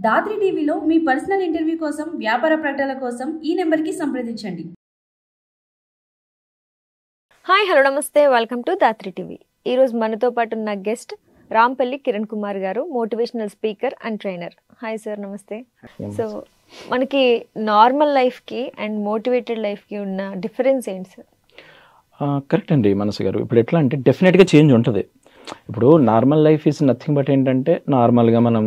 దాత్రి టీవీలో మీ personal interview కోసం, వ్యాపార ప్రకటనల కోసం ఈ నెంబర్కి సంప్రదించండి. హాయ్ హలో నమస్తే, వెల్కమ్ టు దాత్రి టీవీ. ఈరోజు మనతో పాటు ఉన్న గెస్ట్ రాంపల్లి కిరణ్ కుమార్ గారు, motivational speaker and trainer. Hi sir, నమస్తే. సో మనకి నార్మల్ లైఫ్కి అండ్ మోటివేటెడ్ లైఫ్కి ఉన్న డిఫరెన్స్ ఏంటి సార్? కరెక్ట్ అండి మనసు గారు. ఇప్పుడు ఎట్లా అంటే డెఫినెట్గా చేంజ్ ఉంటుంది. ఇప్పుడు normal life is nothing but ఏంటంటే నార్మల్గా మనం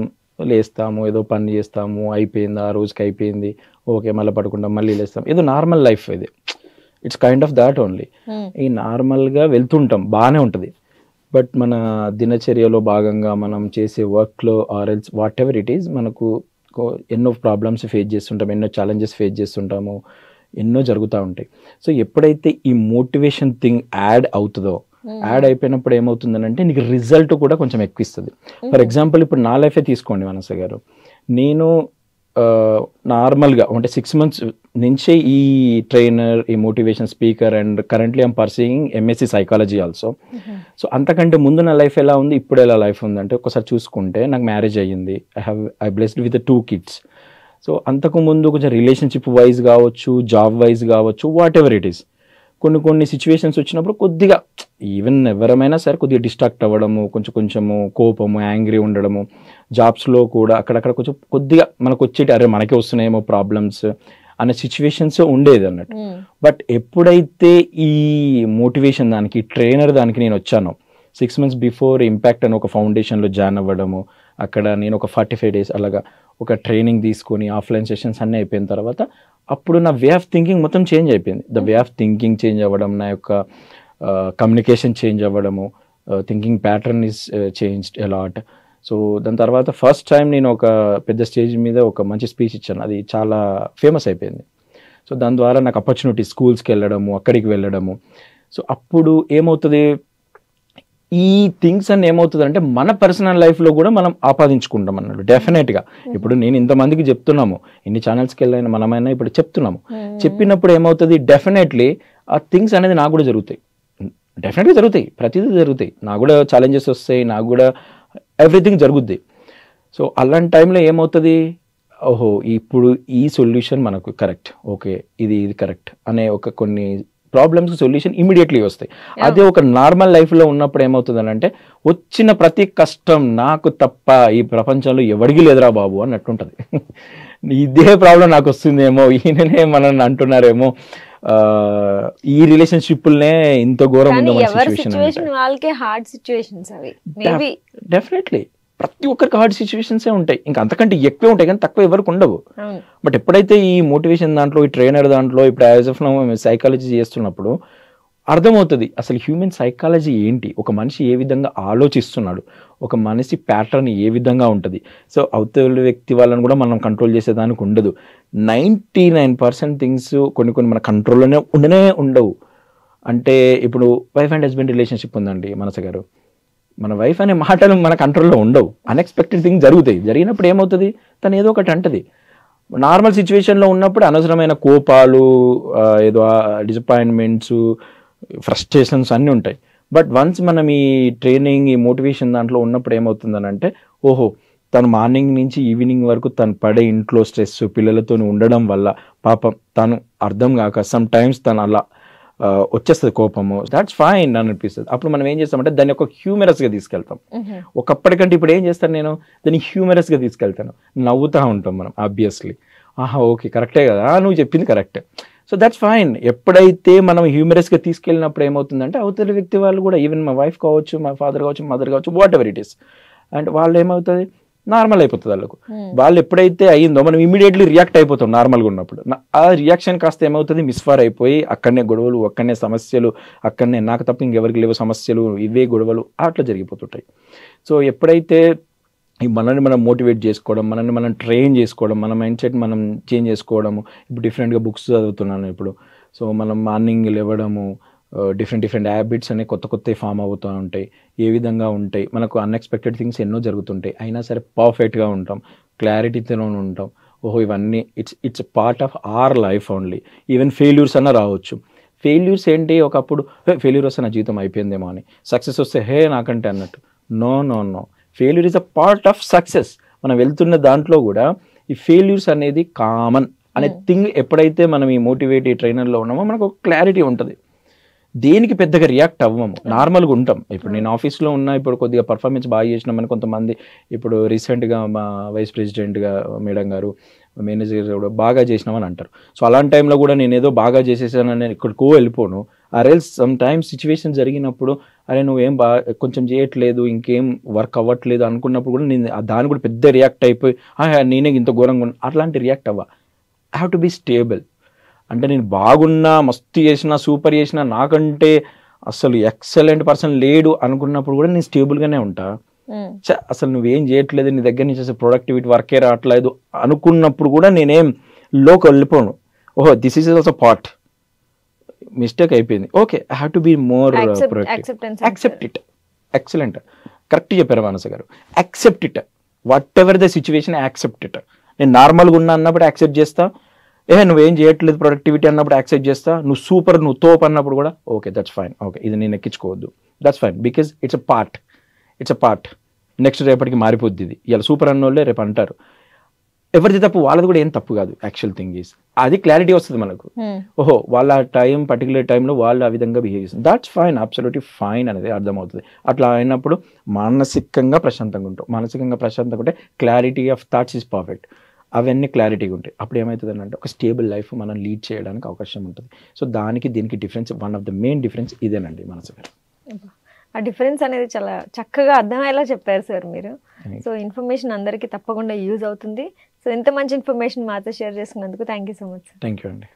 లేస్తాము, ఏదో పని చేస్తాము, అయిపోయింది, ఆ రోజుకి అయిపోయింది, ఓకే మళ్ళీ పడుకుంటాం, మళ్ళీ లేస్తాం, ఏదో నార్మల్ లైఫ్ ఇది. It's kind of that only. ఈ నార్మల్గా వెళ్తుంటాం, బాగానే ఉంటుంది. బట్ మన దినచర్యలో భాగంగా మనం చేసే వర్క్లో or else what ever it is, మనకు ఎన్నో ప్రాబ్లమ్స్ ఫేస్ చేస్తుంటాం, ఎన్నో ఛాలెంజెస్ ఫేస్ చేస్తుంటాము, ఎన్నో జరుగుతూ ఉంటాయి. సో ఎప్పుడైతే ఈ మోటివేషన్ థింగ్ యాడ్ అవుతుందో, యాడ్ అయిపోయినప్పుడు ఏమవుతుందనంటే నీకు రిజల్ట్ కూడా కొంచెం ఎక్కువ ఇస్తుంది. ఫర్ ఎగ్జాంపుల్ ఇప్పుడు నా లైఫే తీసుకోండి మనస గారు. నేను నార్మల్గా అంటే 6 months నుంచే ఈ ట్రైనర్, ఈ motivation speaker and currently I'm pursuing MSc psychology also. So అంతకంటే ముందు నా లైఫ్ ఎలా ఉంది, ఇప్పుడు ఎలా లైఫ్ ఉందంటే ఒకసారి చూసుకుంటే నాకు మ్యారేజ్ అయ్యింది. I blessed with 2 kids. So అంతకుముందు కొంచెం రిలేషన్షిప్ వైజ్ కావచ్చు, జాబ్ వైజ్ కావచ్చు, వాట్ ఎవర్ ఇట్ ఈస్, కొన్ని సిచ్యువేషన్స్ వచ్చినప్పుడు కొద్దిగా ఈవెన్ ఎవరమైనా సరే కొద్దిగా డిస్ట్రాక్ట్ అవ్వడము, కొంచెము కోపము, యాంగ్రీ ఉండడము, జాబ్స్లో కూడా అక్కడక్కడ కొద్దిగా మనకు వచ్చేటి అరే మనకే వస్తున్నాయేమో ప్రాబ్లమ్స్ అనే సిచ్యువేషన్స్ ఉండేది అన్నట్టు. బట్ ఎప్పుడైతే ఈ మోటివేషన్ దానికి, ట్రైనర్ దానికి నేను వచ్చానో 6 months బిఫోర్ ఇంపాక్ట్ అని ఒక ఫౌండేషన్లో జాయిన్ అవ్వడము, అక్కడ నేను ఒక 45 days అలాగా ఒక ట్రైనింగ్ తీసుకొని ఆఫ్లైన్ సెషన్స్ అన్నీ అయిపోయిన తర్వాత అప్పుడు నా వే ఆఫ్ థింకింగ్ మొత్తం చేంజ్ అయిపోయింది. The way of thinking change అవ్వడం, నా యొక్క కమ్యూనికేషన్ చేంజ్ అవ్వడము, thinking pattern is changed a lot. So దాని తర్వాత ఫస్ట్ టైం నేను ఒక పెద్ద స్టేజ్ మీద ఒక మంచి స్పీచ్ ఇచ్చాను, అది చాలా ఫేమస్ అయిపోయింది. సో దాని ద్వారా నాకు ఆపర్చునిటీ, స్కూల్స్కి వెళ్ళడము, అక్కడికి వెళ్ళడము. సో అప్పుడు ఏమవుతుంది, ఈ థింగ్స్ అన్ని ఏమవుతుంది అంటే మన పర్సనల్ లైఫ్లో కూడా మనం ఆపాదించుకుంటాం అన్నట్టు డెఫినెట్గా. ఇప్పుడు నేను ఇంతమందికి చెప్తున్నాము, ఎన్ని ఛానల్స్కి వెళ్ళైనా మనమైనా ఇప్పుడు చెప్తున్నాము, చెప్పినప్పుడు ఏమవుతుంది, డెఫినెట్లీ ఆ థింగ్స్ అనేది నాకు కూడా జరుగుతాయి, డెఫినెట్గా జరుగుతాయి, ప్రతిదీ జరుగుతాయి, నాకు కూడా ఛాలెంజెస్ వస్తాయి, నాకు కూడా ఎవ్రీథింగ్ జరుగుద్ది. సో అలాంటి టైంలో ఏమవుతుంది, ఓహో ఇప్పుడు ఈ సొల్యూషన్ మనకు కరెక్ట్, ఓకే ఇది కరెక్ట్ అనే ఒక కొన్ని ప్రాబ్లమ్స్కి సొల్యూషన్ ఇమీడియట్లీ వస్తాయి. అదే ఒక నార్మల్ లైఫ్లో ఉన్నప్పుడు ఏమవుతుందని అంటే వచ్చిన ప్రతి కష్టం నాకు తప్ప ఈ ప్రపంచంలో ఎవడికి లేదురా బాబు అన్నట్టుంటుంది. ఇదే ప్రాబ్లం నాకు వస్తుందేమో, ఈయననే మనల్ని అంటున్నారేమో, ఈ రిలేషన్షిప్లనే ఇంత ఘోరం ఉందో మన సిచ్యువేషన్. డెఫినెట్లీ ప్రతి ఒక్కరికి హార్డ్ సిచ్యువేషన్సే ఉంటాయి, ఇంకా అంతకంటే ఎక్కువే ఉంటాయి కానీ తక్కువ ఎవరికి ఉండవు. బట్ ఎప్పుడైతే ఈ మోటివేషన్ దాంట్లో, ఈ ట్రైనర్ దాంట్లో, ఇప్పుడు యాజ్ ఆఫ్ నౌ సైకాలజీ చేస్తున్నప్పుడు అర్థమవుతుంది అసలు హ్యూమన్ సైకాలజీ ఏంటి, ఒక మనిషి ఏ విధంగా ఆలోచిస్తున్నాడు, ఒక మనిషి ప్యాటర్న్ ఏ విధంగా ఉంటుంది. సో అవతల వ్యక్తి వాళ్ళని కూడా మనం కంట్రోల్ చేసేదానికి ఉండదు. 99% థింగ్స్ కొన్ని మన కంట్రోల్లోనే ఉండవు. అంటే ఇప్పుడు వైఫ్ అండ్ హస్బెండ్ రిలేషన్షిప్ ఉందండి మనస గారు, మన వైఫ్ అనే మాటలు మన కంట్రోల్లో ఉండవు, అన్ఎక్స్పెక్టెడ్ థింగ్ జరుగుతాయి. జరిగినప్పుడు ఏమవుతుంది, తను ఏదో ఒకటి అంటది. నార్మల్ సిచ్యువేషన్లో ఉన్నప్పుడు అనవసరమైన కోపాలు, ఏదో డిసప్పాయింట్మెంట్స్, ఫ్రస్ట్రేషన్స్ అన్నీ ఉంటాయి. బట్ వన్స్ మనం ఈ ట్రైనింగ్, ఈ మోటివేషన్ దాంట్లో ఉన్నప్పుడు ఏమవుతుందని అంటే ఓహో తను మార్నింగ్ నుంచి ఈవినింగ్ వరకు తను పడే ఇంట్లో స్ట్రెస్, పిల్లలతో ఉండడం వల్ల పాపం తను అర్థం కాక సమ్ టైమ్స్ తను అలా వచ్చేస్తుంది కోపము, దాట్స్ ఫైన్ అని అనిపిస్తుంది. అప్పుడు మనం ఏం చేస్తామంటే దాన్ని ఒక హ్యూమరస్గా తీసుకెళ్తాం. ఒకప్పటికంటే ఇప్పుడు ఏం చేస్తాను నేను, దాన్ని హ్యూమరస్గా తీసుకెళ్తాను, నవ్వుతూ ఉంటాం మనం ఆబ్వియస్లీ. ఆహా ఓకే కరెక్టే కదా, నువ్వు చెప్పింది కరెక్ట్, సో దట్స్ ఫైన్. ఎప్పుడైతే మనం హ్యూమరస్గా తీసుకెళ్ళినప్పుడు ఏమవుతుందంటే అవతల వ్యక్తి వాళ్ళు కూడా, ఈవెన్ మా వైఫ్ కావచ్చు, మా ఫాదర్ కావచ్చు, మదర్ కావచ్చు, what ever it is, and వాళ్ళు ఏమవుతుంది నార్మల్ అయిపోతుంది వాళ్ళకు. వాళ్ళు ఎప్పుడైతే అయ్యిందో మనం ఇమీడియట్లీ రియాక్ట్ అయిపోతాం నార్మల్గా ఉన్నప్పుడు. ఆ రియాక్షన్ కాస్త ఏమవుతుంది, మిస్ఫైర్ అయిపోయి అక్కడనే గొడవలు, అక్కడనే సమస్యలు, అక్కడనే నాకు తప్ప ఇంకెవరికి లేవు సమస్యలు, ఇవే గొడవలు అట్లా జరిగిపోతుంటాయి. సో ఎప్పుడైతే మనల్ని మనం మోటివేట్ చేసుకోవడం, మనల్ని మనం ట్రైన్ చేసుకోవడం, మన మైండ్ సెట్ మనం చేంజ్ చేసుకోవడము. ఇప్పుడు డిఫరెంట్గా బుక్స్ చదువుతున్నాను ఇప్పుడు. సో మనం మార్నింగ్ లేవడము, డిఫరెంట్ హ్యాబిట్స్ అనేవి కొత్త ఫామ్ అవుతూ ఉంటాయి. ఏ విధంగా ఉంటాయి, మనకు అన్ఎక్స్పెక్టెడ్ థింగ్స్ ఎన్నో జరుగుతుంటాయి, అయినా సరే పర్ఫెక్ట్గా ఉంటాం, క్లారిటీతో ఉంటాం. ఓహో ఇవన్నీ it's part of our life only. Even failures అన్న రావచ్చు. ఫెయిల్యూర్స్ ఏంటి, ఒకప్పుడు ఫెయిల్యూర్ వస్తే నా జీవితం అయిపోయిందేమో అని, సక్సెస్ వస్తే హే నాకంటే అన్నట్టు. No, failure is a part of success. మనం వెళ్తున్న దాంట్లో కూడా ఈ ఫెయిల్యూర్స్ అనేది కామన్ అనే థింగ్ ఎప్పుడైతే మనం ఈ మోటివేట్ ఈ ట్రైనర్లో ఉన్నామో మనకు ఒక క్లారిటీ ఉంటుంది. దేనికి పెద్దగా రియాక్ట్ అవ్వము, నార్మల్గా ఉంటాం. ఇప్పుడు నేను ఆఫీస్లో ఉన్నా, ఇప్పుడు కొద్దిగా పర్ఫార్మెన్స్ బాగా చేసినామని కొంతమంది, ఇప్పుడు రీసెంట్గా మా వైస్ ప్రెసిడెంట్గా మేడం గారు, మేనేజర్ కూడా బాగా చేసినామని అంటారు. సో అలాంటి టైంలో కూడా నేను ఏదో బాగా చేసేసానని నేను ఎక్కడికో వెళ్ళిపోను. ఆర్ఎల్స్ సమ్ టైమ్స్ సిచ్యువేషన్ జరిగినప్పుడు అరే నువ్వేం కొంచెం చేయట్లేదు, ఇంకేం వర్క్ అవ్వట్లేదు అనుకున్నప్పుడు కూడా నేను దాని కూడా పెద్ద రియాక్ట్ అయిపోయి నేనే ఇంత ఘోరంగా అట్లాంటి రియాక్ట్ అవ్వ. I have to be stable. అంటే నేను బాగున్నా, మస్తు చేసినా, సూపర్ చేసినా, నాకంటే అసలు ఎక్సలెంట్ పర్సన్ లేడు అనుకున్నప్పుడు కూడా నేను స్టేబుల్గానే ఉంటా. అసలు నువ్వేం చేయట్లేదు, నీ దగ్గర నుంచి అసలు ప్రొడక్టివిటీ వర్కే రావట్లేదు అనుకున్నప్పుడు కూడా నేనేం లోకి వెళ్ళిపోను. ఓహో this is also part, mistake అయిపోయింది, okay I have to be more productive. Accept it. Excellent, correct చెప్పారు Manasa garu. Accept it, whatever the situation, accept it. నేను నార్మల్గా ఉన్నా అన్నప్పుడు యాక్సెప్ట్ చేస్తా, నువ్వేం చేయట్లేదు ప్రొడక్టివిటీ అన్నప్పుడు యాక్సెప్ట్ చేస్తా, నువ్వు సూపర్, నువ్వు తోప్ అన్నప్పుడు కూడా ఓకే దట్స్ ఫైన్, ఓకే ఇది నేను ఎక్కించుకోవద్దు, that's fine, because it's a part. Next రేపటికి మారిపోద్ది. ఇది ఇలా సూపర్ అన్న వాళ్ళే రేపు అంటారు. ఎవరిది తప్పు వాళ్ళది కూడా ఏం తప్పు కాదు. యాక్చువల్ థింగ్ ఈస్ అది క్లారిటీ వస్తుంది మనకు. ఓహో వాళ్ళ టైం పర్టికులర్ టైంలో వాళ్ళు ఆ విధంగా బిహేవ్ చేస్తారు, దాట్స్ ఫైన్, అబ్సల్యూట్లీ ఫైన్ అనేది అర్థమవుతుంది. అట్లా అయినప్పుడు మానసికంగా ప్రశాంతంగా ఉంటాం. మానసికంగా ప్రశాంతంగా ఉంటే clarity of thoughts is perfect. అవన్నీ క్లారిటీగా ఉంటాయి. అప్పుడు ఏమవుతుంది అంటే ఒక స్టేబుల్ లైఫ్ మనం లీడ్ చేయడానికి అవకాశం ఉంటుంది. సో దానికి దీనికి difference, one of the main difference ఇదేనండి మనసు గారు. ఆ డిఫరెన్స్ అనేది చాలా చక్కగా అర్థమయ్యేలా చెప్పారు సార్ మీరు. సో ఇన్ఫర్మేషన్ అందరికీ తప్పకుండా యూజ్ అవుతుంది. సో ఇంత మంచి ఇన్ఫర్మేషన్ మాతో షేర్ చేసుకున్నందుకు thank you so much. Thank you అండి.